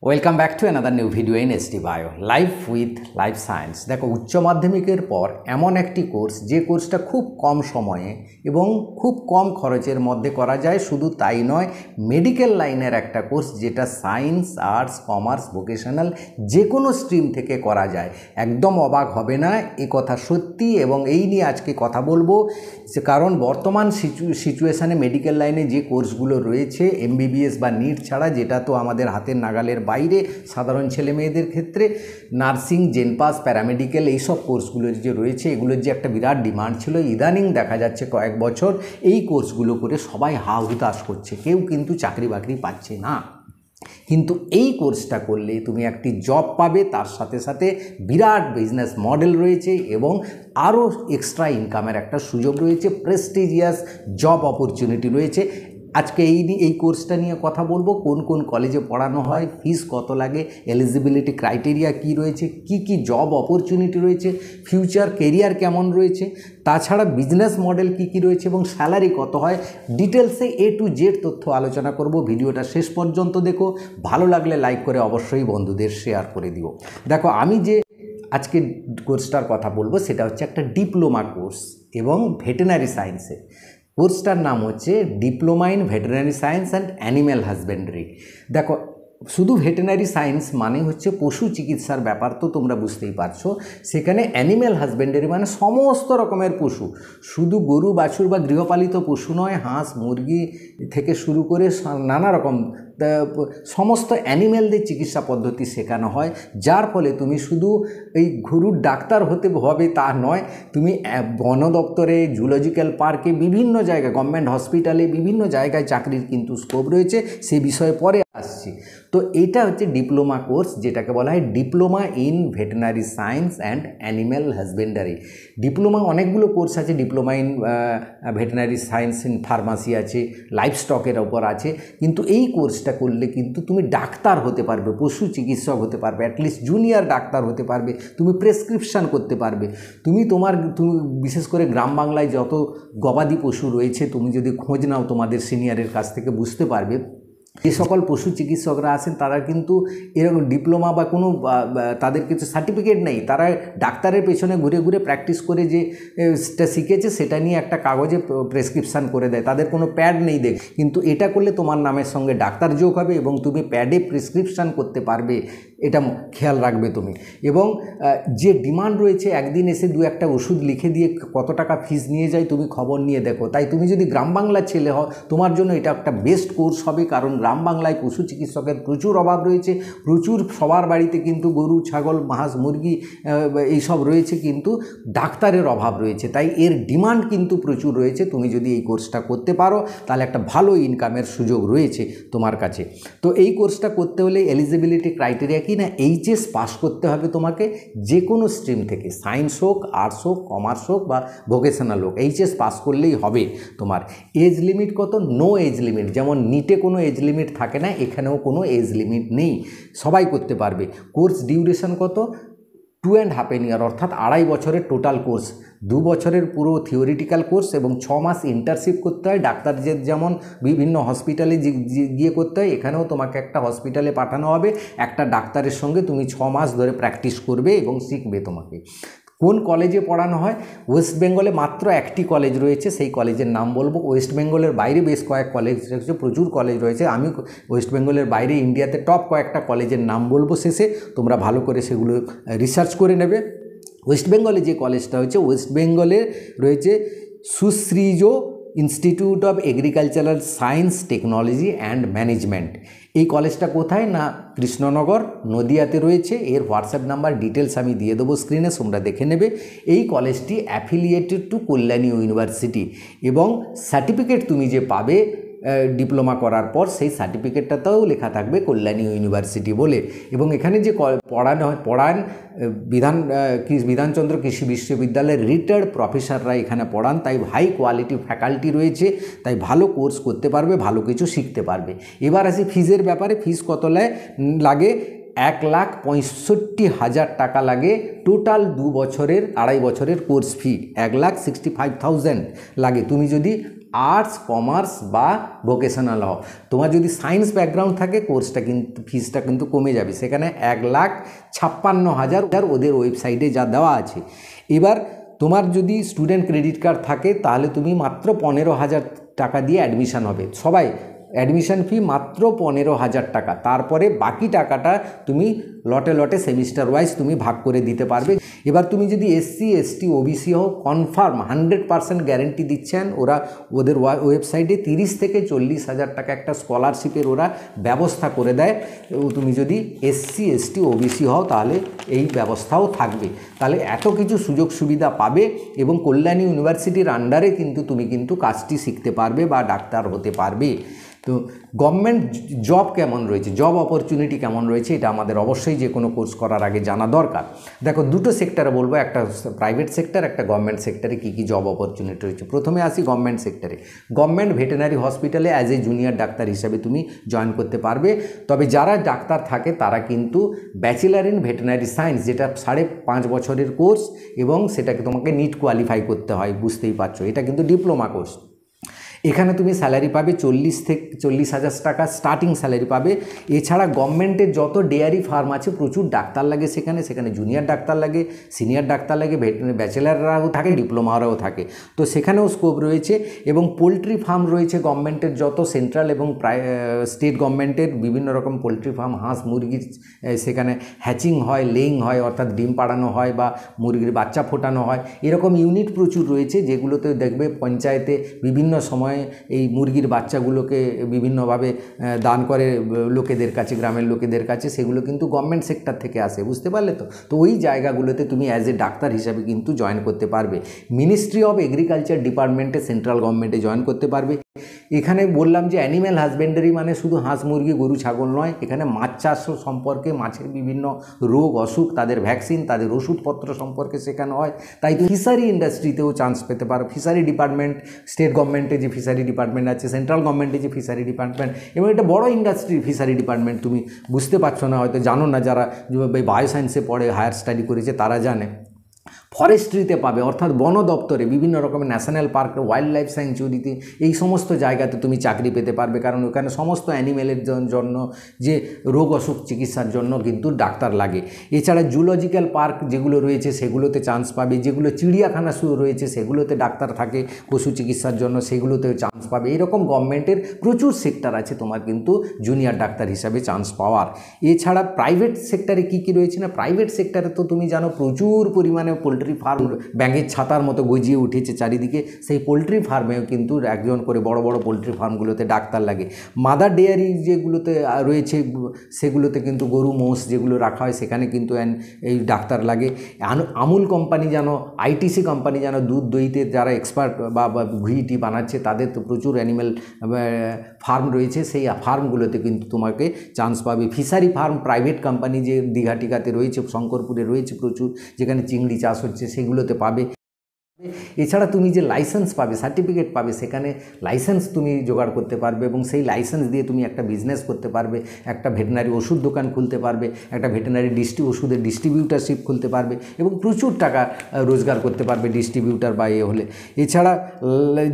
Welcome back to another new video in SD bio life with life science. দেখো, উচ্চ মাধ্যমিকের পর এমন একটি কোর্স যে কোর্সটা খুব কম সময়ে এবং খুব কম খরচের মধ্যে করা যায়। শুধু তাই নয়, মেডিকেল লাইনের একটা কোর্স যেটা সায়েন্স, আর্টস, কমার্স, ভোকেশনাল যে কোনো স্ট্রিম থেকে করা যায়। একদম অবাক হবে না, এ কথা সত্যি এবং এই নিয়ে আজকে কথা বলবো। কারণ বর্তমান সিচুয়েশানে মেডিকেল লাইনে যে কোর্সগুলো রয়েছে এমবিবিএস বা নিট ছাড়া, যেটা তো আমাদের হাতের নাগালের বাইরে সাধারণ ছেলে মেয়েদের ক্ষেত্রে, নার্সিং, জেনপাস, প্যারামেডিক্যাল এইসব কোর্সগুলোর যে রয়েছে এগুলোর যে একটা বিরাট ডিমান্ড ছিল, ইদানিং দেখা যাচ্ছে কয়েক বছর এই কোর্সগুলো করে সবাই হা হুতাশ করছে, কেউ কিন্তু চাকরি বাকরি পাচ্ছে না। কিন্তু এই কোর্সটা করলে তুমি একটি জব পাবে, তার সাথে সাথে বিরাট বিজনেস মডেল রয়েছে এবং আরও এক্সট্রা ইনকামের একটা সুযোগ রয়েছে, প্রেস্টিজিয়াস জব অপরচুনিটি রয়েছে। আজকে এই কোর্সটা নিয়ে কথা বলবো। কোন কোন কলেজে পড়ানো হয়, ফিস কত লাগে, এলিজিবিলিটি ক্রাইটেরিয়া কি রয়েছে, কি জব অপরচুনিটি রয়েছে, ফিউচার কেরিয়ার কেমন রয়েছে, তাছাড়া বিজনেস মডেল কি রয়েছে এবং স্যালারি কত হয়, ডিটেলসে A to Z তথ্য আলোচনা করব। ভিডিওটা শেষ পর্যন্ত দেখো, ভালো লাগলে লাইক করে অবশ্যই বন্ধুদের শেয়ার করে দিও। দেখো, আমি যে আজকে কোর্সটার কথা বলবো সেটা হচ্ছে একটা ডিপ্লোমা কোর্স এবং ভেটেরিনারি সায়েন্সে। কোর্সটার নাম হচ্ছে diploma in veterinary science and animal husbandry. দেখো, শুধু ভেটেরিনারি সায়েন্স মানে হচ্ছে পশু চিকিৎসার ব্যাপার, তো তোমরা বুঝতেই পারছো। সেখানে অ্যানিম্যাল হাজবেন্ডারি মানে সমস্ত রকমের পশু, শুধু গরু বাছুর বা গৃহপালিত পশু নয়, হাঁস মুরগি থেকে শুরু করে নানা রকম সমস্ত অ্যানিম্যালদের চিকিৎসা পদ্ধতি শেখানো হয়। যার ফলে তুমি শুধু এই গরুর ডাক্তার হতে হবে তা নয়, তুমি বন দপ্তরে, জুলজিক্যাল পার্কে, বিভিন্ন জায়গায়, গভর্নমেন্ট হসপিটালে, বিভিন্ন জায়গায় চাকরির কিন্তু স্কোপ রয়েছে। সে বিষয়ে পরে আসছি। তো এটা হচ্ছে ডিপ্লোমা কোর্স, যেটাকে বলা হয় diploma in veterinary science and animal husbandry. Diploma অনেকগুলো কোর্স আছে, diploma in veterinary science in pharmacy আছে, লাইফ স্টকের ওপর আছে। কিন্তু এই কোর্সটা করলে কিন্তু তুমি ডাক্তার হতে পারবে, পশু চিকিৎসক হতে পারবে, অ্যাটলিস্ট জুনিয়র ডাক্তার হতে পারবে, তুমি প্রেসক্রিপশান করতে পারবে। তুমি বিশেষ করে গ্রাম বাংলায় যত গবাদি পশু রয়েছে, তুমি যদি খোঁজ নাও তোমাদের সিনিয়রের কাছ থেকে বুঝতে পারবে যে সকল পশু চিকিৎসকরা আছেন তারা কিন্তু এরকম ডিপ্লোমা বা কোনো তাদের কিছু সার্টিফিকেট নেই, তারা ডাক্তারের পেছনে ঘুরে ঘুরে প্র্যাকটিস করে যেটা শিখেছে সেটা নিয়ে একটা কাগজে প্রেসক্রিপশান করে দেয়, তাদের কোনো প্যাড নেই দেখ। কিন্তু এটা করলে তোমার নামের সঙ্গে ডাক্তার যোগ হবে এবং তুমি প্যাডে প্রেসক্রিপশান করতে পারবে, এটা খেয়াল রাখবে তুমি। এবং যে ডিমান্ড রয়েছে, একদিন এসে দু একটা ওষুধ লিখে দিয়ে কত টাকা ফিস নিয়ে যায় তুমি খবর নিয়ে দেখো। তাই তুমি যদি গ্রাম বাংলার ছেলে হও, তোমার জন্য এটা একটা বেস্ট কোর্স হবে, কারণ গ্রাম বাংলায় পশু চিকিৎসকের প্রচুর অভাব রয়েছে, প্রচুর সবার বাড়িতে কিন্তু গরু, ছাগল, হাঁস, মুরগি এইসব রয়েছে, কিন্তু ডাক্তারের অভাব রয়েছে। তাই এর ডিমান্ড কিন্তু প্রচুর রয়েছে। তুমি যদি এই কোর্সটা করতে পারো তাহলে একটা ভালো ইনকামের সুযোগ রয়েছে তোমার কাছে। তো এই কোর্সটা করতে হলে এলিজিবিলিটি ক্রাইটেরিয়া কি না, এইচএস পাস করতে হবে তোমাকে, যে কোনো স্ট্রিম থেকে, সায়েন্স হোক, আর্টস হোক, কমার্স হোক বা ভোকেশনাল হোক, এইচএস পাস করলেই হবে তোমার। এজ লিমিট কত? No age limit. যেমন নিটে কোনো এজ লিমিট থাকে না, এখানেও কোনো এজ লিমিট নেই, সবাই করতে পারবে। কোর্স ডিউরেশন কত? 2.5 ইয়ার, অর্থাৎ 2.5 বছরের টোটাল কোর্স। 2 বছরের পুরো থিওরিটিক্যাল কোর্স এবং 6 মাস ইন্টার্নশিপ করতে হয়। ডাক্তার যেমন বিভিন্ন হসপিটালে গিয়ে করতে হয়, এখানেও তোমাকে একটা হসপিটালে পাঠানো হবে, একটা ডাক্তারের সঙ্গে তুমি 6 মাস ধরে প্র্যাকটিস করবে এবং শিখবে তোমাকে। কোন কলেজে পড়ানো হয়? ওয়েস্ট বেঙ্গলে মাত্র একটি কলেজ রয়েছে, সেই কলেজের নাম বলবো। ওয়েস্ট বেঙ্গলের বাইরে বেশ কয়েক কলেজ রয়েছে, প্রচুর কলেজ রয়েছে। আমি ওয়েস্ট বেঙ্গলের বাইরে ইন্ডিয়াতে টপ কয়েকটা কলেজের নাম বলবো শেষে, তোমরা ভালো করে সেগুলো রিসার্চ করে নেবে। ওয়েস্ট বেঙ্গলে যে কলেজটা হয়েছে, ওয়েস্ট বেঙ্গলে রয়েছে সুশ্রীজ institute of agricultural science, technology and management. এই কলেজটা কোথায় না, কৃষ্ণনগর, নদিয়াতে রয়েছে। এর হোয়াটসঅ্যাপ নাম্বার ডিটেলস আমি দিয়ে দেবো স্ক্রিনে, তোমরা দেখে নেবে। এই কলেজটি অ্যাফিলিয়েটেড টু কল্যাণী ইউনিভার্সিটি এবং সার্টিফিকেট তুমি যে পাবে ডিপ্লোমা করার পর, সেই সার্টিফিকেটটাতেও লেখা থাকবে কল্যাণী ইউনিভার্সিটি বলে। এবং এখানে যে পড়ান বিধানচন্দ্র কৃষি বিশ্ববিদ্যালয়ের রিটায়ার্ড প্রফেসররা এখানে পড়ান, তাই হাই কোয়ালিটি ফ্যাকাল্টি রয়েছে, তাই ভালো কোর্স করতে পারবে, ভালো কিছু শিখতে পারবে। এবার আসি ফিজের ব্যাপারে। ফিস কত লাগে? 1,65,000 টাকা লাগে টোটাল 2 বছরের, 2.5 বছরের কোর্স ফি 1,65,000 লাগে। তুমি যদি আর্টস, কমার্স বা ভোকেশনাল হও। তোমার যদি সায়েন্স ব্যাকগ্রাউন্ড থাকে কোর্সটা কিন্তু ফিসটা কিন্তু কমে যাবে, সেখানে 1,56,000 ওদের ওয়েবসাইটে যা দেওয়া আছে। এবার তোমার যদি স্টুডেন্ট ক্রেডিট কার্ড থাকে তাহলে তুমি মাত্র 15,000 টাকা দিয়ে অ্যাডমিশান হবে। সবাই অ্যাডমিশান ফি মাত্র 15,000 টাকা। তারপরে বাকি টাকাটা তুমি লটে লটে সেমিস্টার ওয়াইজ তুমি ভাগ করে দিতে পারবে। এবার তুমি যদি এসসি, এসটি, ওবিসি হও, কনফার্ম 100% গ্যারেন্টি দিচ্ছেন ওরা, ওদের ওয়েবসাইটে 30 থেকে 40,000 টাকা একটা স্কলারশিপের ওরা ব্যবস্থা করে দেয়। তুমি যদি এসসি, এসটি, ওবিসি হও তাহলে এই ব্যবস্থাও থাকবে। তাহলে এত কিছু সুযোগ সুবিধা পাবে এবং কল্যাণী ইউনিভার্সিটির আন্ডারে কিন্তু তুমি কিন্তু কাজটি শিখতে পারবে বা ডাক্তার হতে পারবে। তো গভর্নমেন্ট জব কেমন রয়েছে, জব অপরচুনিটি কেমন রয়েছে, এটা আমাদের অবশ্যই যে কোনো কোর্স করার আগে জানা দরকার। দেখো দুটো সেক্টরে বলবো, একটা প্রাইভেট সেক্টর, একটা গভর্নমেন্ট সেক্টরে কী কী জব অপরচুনিটি রয়েছে। প্রথমে আসি গভর্নমেন্ট সেক্টরে। গভর্নমেন্ট ভেটেরিনারি হসপিটালে অ্যাজ এ জুনিয়র ডাক্তার হিসাবে তুমি জয়েন করতে পারবে। তবে যারা ডাক্তার থাকে তারা কিন্তু ব্যাচেলার ইন ভেটেরিনারি সায়েন্স, যেটা 5.5 বছরের কোর্স এবং সেটাকে তোমাকে নিট কোয়ালিফাই করতে হয়, বুঝতেই পারছো, এটা কিন্তু ডিপ্লোমা কোর্স। এখানে তুমি স্যালারি পাবে 40,000 টাকা স্টার্টিং স্যালারি পাবে। এছাড়া গভর্নমেন্টের যত ডেয়ারি ফার্ম আছে প্রচুর ডাক্তার লাগে সেখানে জুনিয়র ডাক্তার লাগে, সিনিয়র ডাক্তার লাগে, ব্যাচেলাররাও থাকে, ডিপ্লোমারাও থাকে, তো সেখানেও স্কোপ রয়েছে। এবং পোলট্রি ফার্ম রয়েছে গভর্নমেন্টের যত, সেন্ট্রাল এবং স্টেট গভর্নমেন্টের বিভিন্ন রকম পোলট্রি ফার্ম, হাঁস মুরগির সেখানে হ্যাচিং হয়, লেইং হয়, অর্থাৎ ডিম পাড়ানো হয় বা মুরগির বাচ্চা ফোটানো হয়, এরকম ইউনিট প্রচুর রয়েছে যেগুলোতে দেখবে পঞ্চায়েতে বিভিন্ন সময় এই মুরগির বাচ্চাগুলোকে বিভিন্নভাবে দান করে লোকেদের কাছে, গ্রামের লোকেদের কাছে, সেগুলো কিন্তু গভর্নমেন্ট সেক্টর থেকে আসে, বুঝতে পারলে তো। তো ওই জায়গাগুলোতে তুমি অ্যাজ এ ডাক্তার হিসাবে কিন্তু জয়েন করতে পারবে। মিনিস্ট্রি অফ এগ্রিকালচার ডিপার্টমেন্টে, সেন্ট্রাল গভর্নমেন্টে জয়েন করতে পারবে। এখানে বললাম যে অ্যানিম্যাল হাজবেন্ডারি মানে শুধু হাঁস মুরগি গরু ছাগল নয়, এখানে মাছ চাষ সম্পর্কে, মাছের বিভিন্ন রোগ অসুখ, তাদের ভ্যাকসিন, তাদের ওষুধপত্র সম্পর্কে শেখানো হয়। তাই তুমি ফিশারি ইন্ডাস্ট্রিতেও চান্স পেতে পারো। ফিশারি ডিপার্টমেন্ট, স্টেট গভর্নমেন্টে যে ফিশারি ডিপার্টমেন্ট আছে, সেন্ট্রাল গভর্নমেন্টে যে ফিশারি ডিপার্টমেন্ট, এবং এটা বড় ইন্ডাস্ট্রি ফিশারি ডিপার্টমেন্ট, তুমি বুঝতে পারছো না, হয়তো জানো না, যারা বায়োসায়েন্সে পড়ে হায়ার স্টাডি করেছে তারা জানে। ফরেস্ট্রিতে পাবে, অর্থাৎ বন দপ্তরে, বিভিন্ন রকমের ন্যাশনাল পার্ক, ওয়াইল্ড লাইফ স্যাংচুরিতে, এই সমস্ত জায়গাতে তুমি চাকরি পেতে পারবে, কারণ ওখানে সমস্ত অ্যানিমেলের জন্য যে রোগ অসুখ চিকিৎসার জন্য কিন্তু ডাক্তার লাগে। এছাড়া জুলজিক্যাল পার্ক যেগুলো রয়েছে সেগুলোতে চান্স পাবে, যেগুলো চিড়িয়াখানা রয়েছে সেগুলোতে ডাক্তার থাকে পশু চিকিৎসার জন্য, সেগুলোতেও চান্স পাবে। এইরকম গভর্নমেন্টের প্রচুর সেক্টর আছে তোমার কিন্তু জুনিয়র ডাক্তার হিসাবে চান্স পাওয়ার। এছাড়া প্রাইভেট সেক্টরে কী কী রয়েছে না, প্রাইভেট সেক্টরে তো তুমি জানো প্রচুর পরিমাণে পোলট্রি ফার্ম ব্যাঙের ছাতার মতো গজিয়ে উঠেছে চারিদিকে। সেই পোলট্রি ফার্মেও কিন্তু একজন করে বড় বড় পোলট্রি ফার্মগুলোতে ডাক্তার লাগে। মাদার ডেয়ারি যেগুলোতে রয়েছে সেগুলোতে কিন্তু গরু মোষ যেগুলো রাখা হয় সেখানে কিন্তু এই ডাক্তার লাগে। আমুল কোম্পানি যেন, আইটিসি কোম্পানি যেন দুধ দইতে যারা এক্সপার্ট বা ঘি বানাচ্ছে, তাদের তো প্রচুর অ্যানিম্যাল ফার্ম রয়েছে, সেই ফার্মগুলোতে কিন্তু তোমাকে চান্স পাবে। ফিশারি ফার্ম প্রাইভেট কোম্পানি যে দীঘা টিকাতে রয়েছে, শঙ্করপুরে রয়েছে প্রচুর, যেখানে চিংড়ি চাষ হচ্ছে, সেগুলোতে পাবে। এছাড়া তুমি যে লাইসেন্স পাবে, সার্টিফিকেট পাবে, সেখানে লাইসেন্স তুমি জোগাড় করতে পারবে এবং সেই লাইসেন্স দিয়ে তুমি একটা বিজনেস করতে পারবে, একটা ভেটেরিনারি ওষুধ দোকান খুলতে পারবে, একটা ভেটেরিনারি ওষুধের ডিস্ট্রিবিউটারশিপ খুলতে পারবে এবং প্রচুর টাকা রোজগার করতে পারবে ডিস্ট্রিবিউটার বা হলে। এছাড়া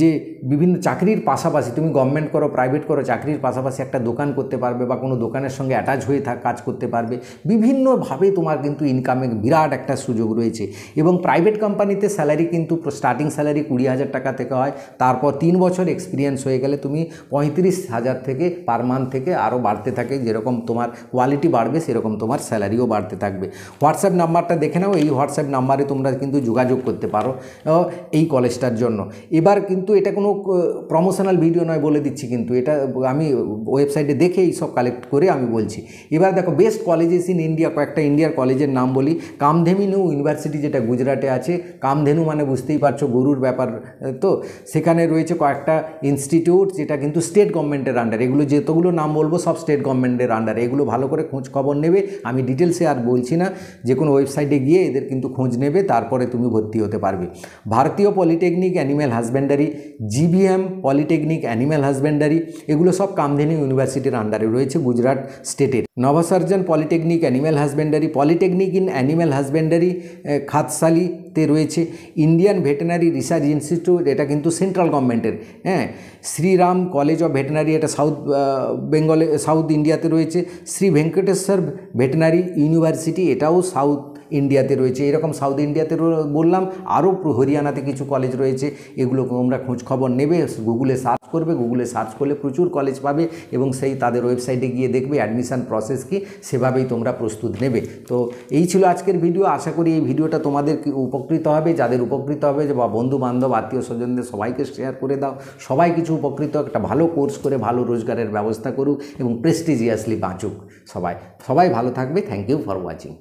যে বিভিন্ন চাকরির পাশাপাশি তুমি গভর্নমেন্ট করো, প্রাইভেট করো, চাকরির পাশাপাশি একটা দোকান করতে পারবে বা কোনো দোকানের সঙ্গে অ্যাটাচ হয়ে কাজ করতে পারবে। বিভিন্নভাবে তোমার কিন্তু ইনকামে বিরাট একটা সুযোগ রয়েছে। এবং প্রাইভেট কোম্পানিতে স্যালারি কিন্তু স্টার্টিং স্যালারি 20,000 টাকা থেকে হয়, তারপর 3 বছর এক্সপিরিয়েন্স হয়ে গেলে তুমি 35,000 থেকে পার মান্থ থেকে আরও বাড়তে থাকে, যেরকম তোমার কোয়ালিটি বাড়বে সেরকম তোমার স্যালারিও বাড়তে থাকবে। হোয়াটসঅ্যাপ নাম্বারটা দেখে নাও, এই হোয়াটসঅ্যাপ নাম্বারে তোমরা কিন্তু যোগাযোগ করতে পারো এই কলেজটার জন্য। এবার কিন্তু এটা কোনো প্রমোশনাল ভিডিও নয় বলে দিচ্ছি, কিন্তু এটা আমি ওয়েবসাইটে দেখে এই সব কালেক্ট করে আমি বলছি। এবার দেখো বেস্ট কলেজেস ইন ইন্ডিয়া, কয়েকটা ইন্ডিয়ার কলেজের নাম বলি। কামধেনু ইউনিভার্সিটি যেটা গুজরাটে আছে, কামধেনু মানে বুঝতেই পারছো গরুর ব্যাপার, তো সেখানে রয়েছে কয়েকটা ইনস্টিটিউট যেটা কিন্তু স্টেট গভর্নমেন্টের আন্ডারে, এগুলো যতগুলো নাম বলবো সব স্টেট গভর্নমেন্টের আন্ডারে, এগুলো ভালো করে খোঁজ খবর নেবে। আমি ডিটেলসে আর বলছি না, যে কোনো ওয়েবসাইটে গিয়ে এদের কিন্তু খোঁজ নেবে, তারপরে তুমি ভর্তি হতে পারবে। ভারতীয় polytechnic animal husbandry, GVM polytechnic animal husbandry, এগুলো সব কামধেনু ইউনিভার্সিটির আন্ডারে রয়েছে গুজরাট স্টেটের। Navsarjan polytechnic animal husbandry, polytechnic in animal husbandry খাতসালিতে রয়েছে। Indian Indian veterinary research institute, এটা কিন্তু সেন্ট্রাল গভর্নমেন্টের। হ্যাঁ, শ্রীরাম কলেজ অফ ভেটেনারি, এটা সাউথ বেঙ্গলে, সাউথ ইন্ডিয়াতে রয়েছে। শ্রী ভেঙ্কটেশ্বর ভেটেনারি ইউনিভার্সিটি, এটাও সাউথ ইন্ডিয়াতে রয়েছে। এরকম সাউথ ইন্ডিয়াতে বললাম, আরও হরিয়ানাতে কিছু কলেজ রয়েছে। এগুলো তোমরা খোঁজ খবর নেবে, গুগলে সার্চ করবে, গুগলে সার্চ করলে প্রচুর কলেজ পাবে এবং সেই তাদের ওয়েবসাইটে গিয়ে দেখবে অ্যাডমিশান প্রসেস কী, সেভাবেই তোমরা প্রস্তুত নেবে। তো এই ছিল আজকের ভিডিও। আশা করি এই ভিডিওটা তোমাদের উপকৃত হবে। যাদের উপকৃত হবে, বা বন্ধু বান্ধব আত্মীয় স্বজনদের সবাইকে শেয়ার করে দাও। সবাই কিছু উপকৃত, একটা ভালো কোর্স করে ভালো রোজগারের ব্যবস্থা করুক এবং প্রেস্টিজিয়াসলি বাঁচুক সবাই। সবাই ভালো থাকবে। Thank you for watching.